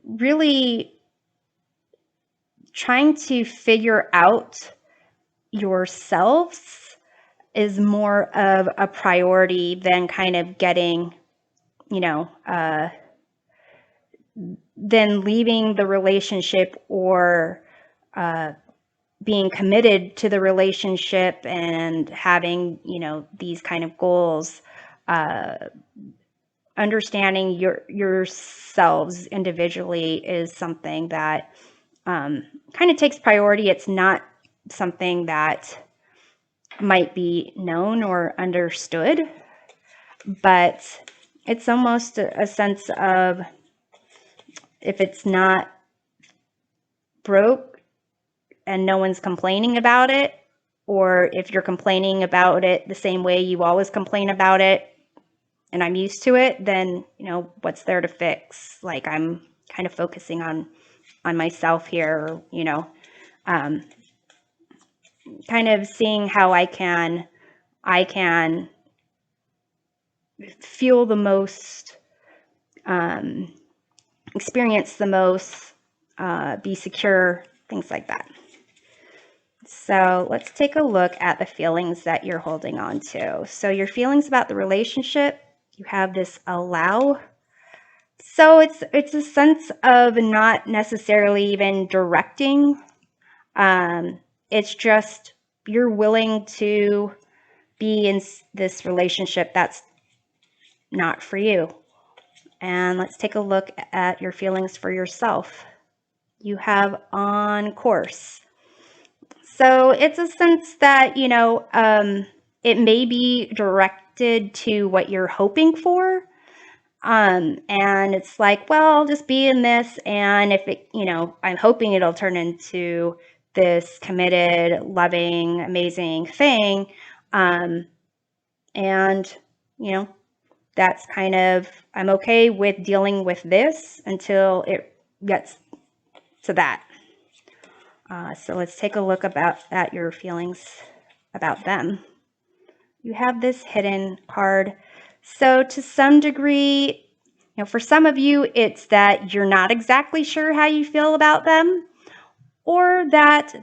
really trying to figure out yourselves is more of a priority than kind of getting, than leaving the relationship or being committed to the relationship and having, these kind of goals. Understanding yourselves individually is something that kind of takes priority. It's not something that might be known or understood, but it's almost a sense of, if it's not broke and no one's complaining about it, or if you're complaining about it the same way you always complain about it and I'm used to it, then, what's there to fix? Like, I'm kind of focusing on myself here, kind of seeing how I can feel the most, experience the most, be secure, things like that. So let's take a look at the feelings that you're holding on to. So your feelings about the relationship, you have this allow. So it's a sense of not necessarily even directing. It's just you're willing to be in this relationship that's not for you. And let's take a look at your feelings for yourself. You have on course. So it's a sense that, it may be directed to what you're hoping for. And it's like, well, I'll just be in this. And if it, I'm hoping it'll turn into this committed, loving, amazing thing. And, that's kind of, I'm okay with dealing with this until it gets to that. So let's take a look at your feelings about them. You have this hidden card. So to some degree, for some of you, it's that you're not exactly sure how you feel about them, or that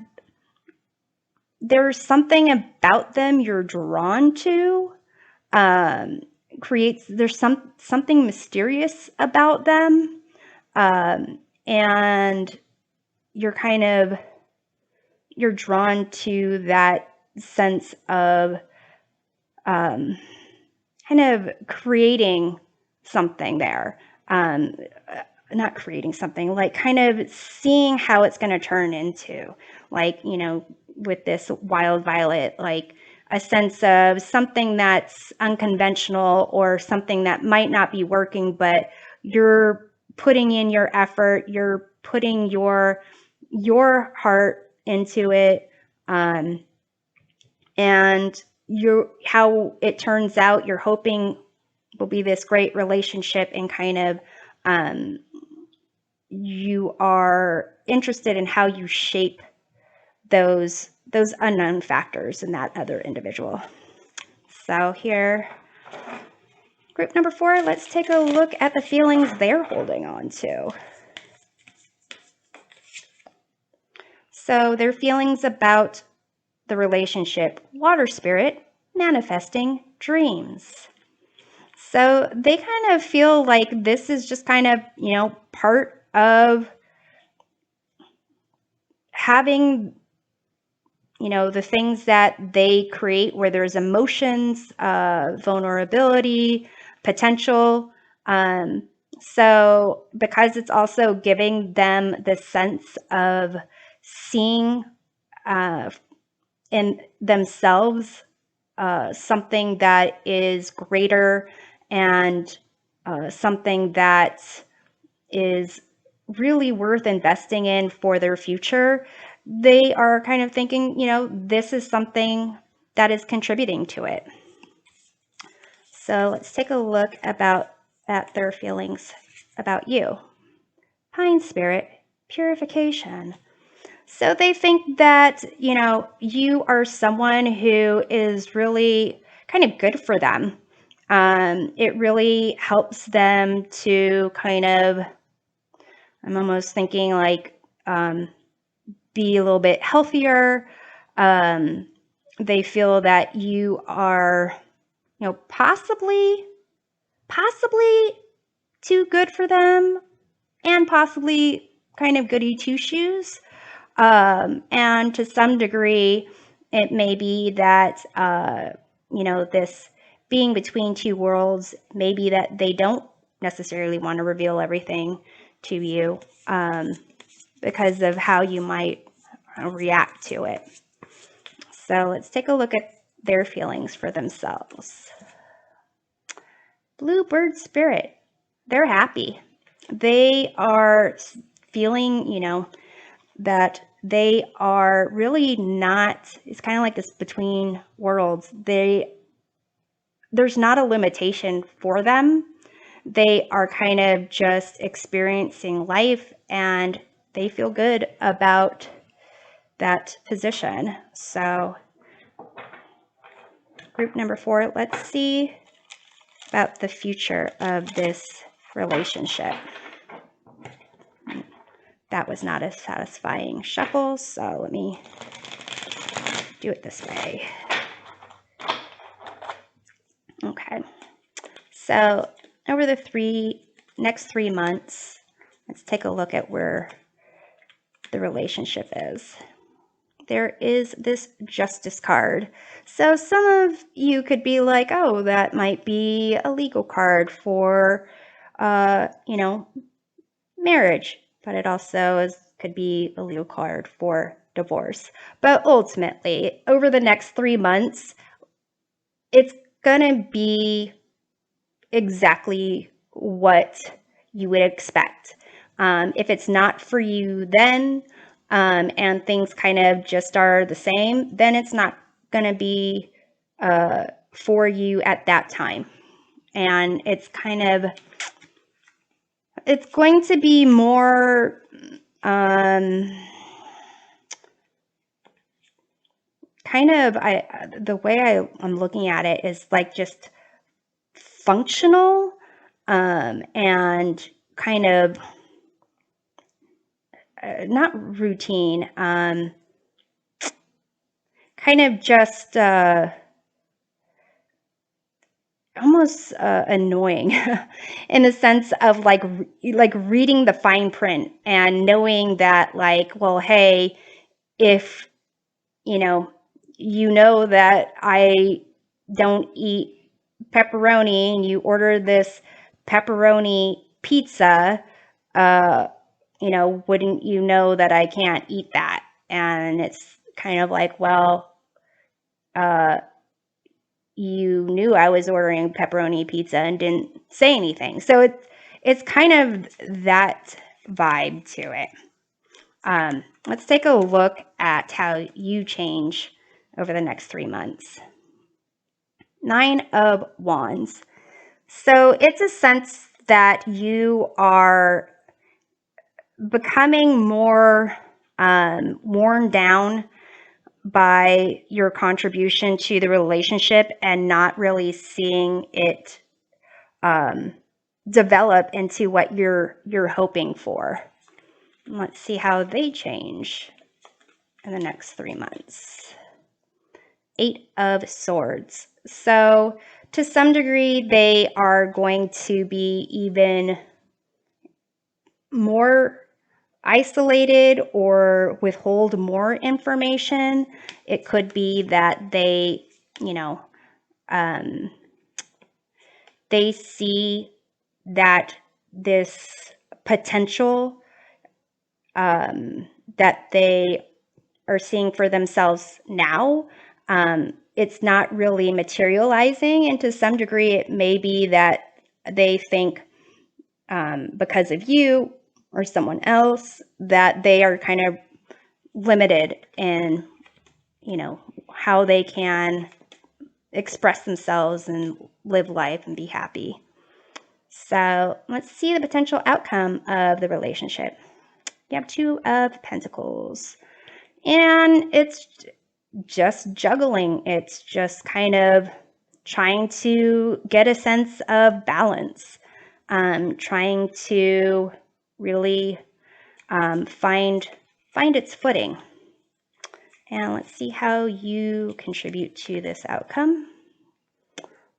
there's something about them you're drawn to. There's something mysterious about them, and you're drawn to that sense of kind of creating something there. Not creating something, like kind of seeing how it's going to turn into, like, with this wild violet, like a sense of something that's unconventional or something that might not be working, but you're putting in your effort, you're putting your heart into it, and how it turns out, you're hoping will be this great relationship, and kind of you are interested in how you shape those those unknown factors in that other individual. So here, group number 4, let's take a look at the feelings they're holding on to. So their feelings about the relationship, water spirit, manifesting dreams. So they kind of feel like this is just kind of, part of having, the things that they create where there's emotions, vulnerability, potential. So because it's also giving them the sense of seeing in themselves something that is greater and something that is really worth investing in for their future, they are kind of thinking, this is something that is contributing to it. So let's take a look at their feelings about you. Pine spirit, purification. So they think that, you are someone who is really kind of good for them. It really helps them to kind of, I'm almost thinking like, be a little bit healthier. They feel that you are, possibly too good for them and possibly kind of goody two shoes. And to some degree, it may be that, this being between two worlds, maybe that they don't necessarily want to reveal everything to you because of how you might react to it. So let's take a look at their feelings for themselves. Bluebird spirit, they're happy. They are feeling, that they are really not, it's kind of like this between worlds. There's not a limitation for them. They are kind of just experiencing life and they feel good about that position. So group number 4, let's see about the future of this relationship. That was not a satisfying shuffle, so let me do it this way. Okay, so over the next 3 months, let's take a look at where the relationship is. There is this Justice card. So some of you could be like, oh, that might be a legal card for, marriage, but it also could be a legal card for divorce. But ultimately, over the next 3 months, it's going to be exactly what you would expect. If it's not for you then, and things kind of just are the same, then it's not going to be for you at that time. And it's going to be more the way I'm looking at it is like just functional and kind of not routine, kind of just almost annoying in the sense of like reading the fine print and knowing that like, well, hey, if you know that I don't eat pepperoni and you order this pepperoni pizza, wouldn't you know that I can't eat that? And it's kind of like, well, you knew I was ordering pepperoni pizza and didn't say anything. So it's kind of that vibe to it. Let's take a look at how you change over the next 3 months. 9 of Wands. So it's a sense that you are becoming more worn down by your contribution to the relationship and not really seeing it develop into what you're hoping for. Let's see how they change in the next 3 months. 8 of Swords. So to some degree, they are going to be even more isolated or withhold more information. It could be that they, they see that this potential that they are seeing for themselves now, it's not really materializing. And to some degree, it may be that they think because of you or someone else that they are kind of limited in, how they can express themselves and live life and be happy. So let's see the potential outcome of the relationship. You have 2 of Pentacles. And it's just juggling. It's just kind of trying to get a sense of balance, trying to really find its footing. And let's see how you contribute to this outcome.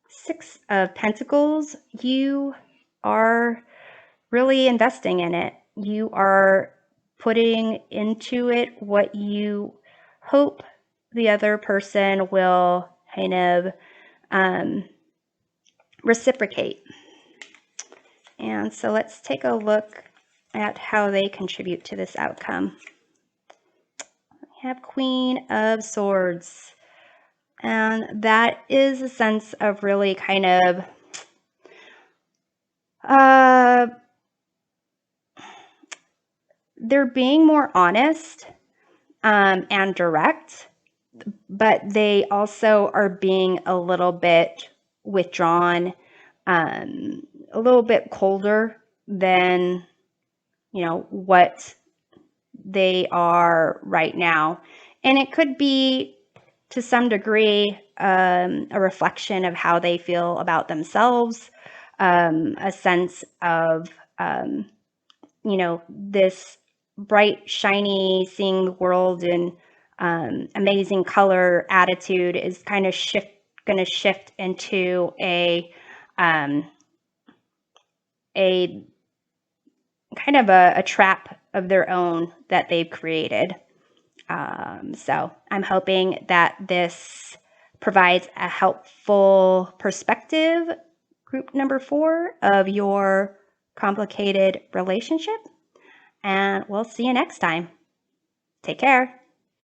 6 of Pentacles. You are really investing in it. You are putting into it what you hope the other person will kind of reciprocate. And so let's take a look at how they contribute to this outcome. We have Queen of Swords. And that is a sense of really kind of they're being more honest and direct, but they also are being a little bit withdrawn, a little bit colder than, what they are right now. And it could be, to some degree, a reflection of how they feel about themselves, a sense of, this bright, shiny, seeing the world in amazing color attitude is kind of going to shift into a kind of a trap of their own that they've created. So I'm hoping that this provides a helpful perspective, group number 4 of your complicated relationship. And we'll see you next time. Take care.